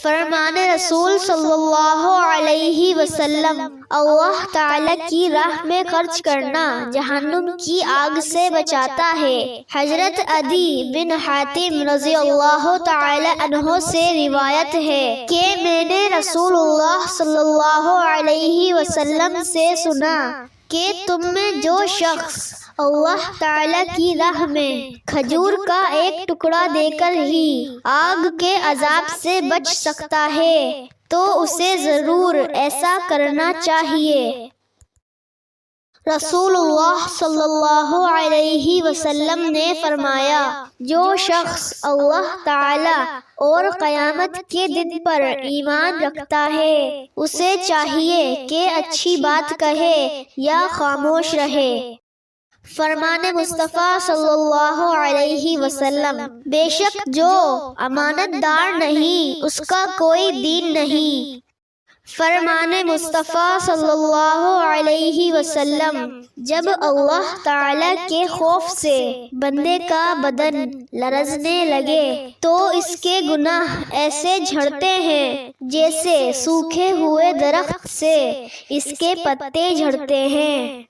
فرمان رسول صلی اللہ علیہ وسلم، اللہ تعالی کی راہ میں خرچ کرنا جہنم کی آگ سے بچاتا ہے۔ حضرت عدی بن حاتم رضی اللہ تعالی عنہ سے روایت ہے کہ میں نے رسول اللہ صلی اللہ علیہ وسلم سے سنا کہ تم میں جو شخص اللہ تعالی کی راہ میں کھجور کا ایک ٹکڑا دے کر ہی آگ کے عذاب سے بچ سکتا ہے تو اسے ضرور ایسا کرنا چاہیے۔ رسول اللہ صلی اللہ علیہ وسلم نے فرمایا، جو شخص اللہ تعالی اور قیامت کے دن پر ایمان رکھتا ہے اسے چاہیے کہ اچھی بات کہے یا خاموش رہے۔ فرمان مصطفیٰ صلی اللہ علیہ وسلم، بے شک جو امانت دار نہیں اس کا کوئی دین نہیں۔ فرمان مصطفیٰ صلی اللہ علیہ وسلم، جب اللہ تعالی کے خوف سے بندے کا بدن لرزنے لگے تو اس کے گناہ ایسے جھڑتے ہیں جیسے سوکھے ہوئے درخت سے اس کے پتے جھڑتے ہیں۔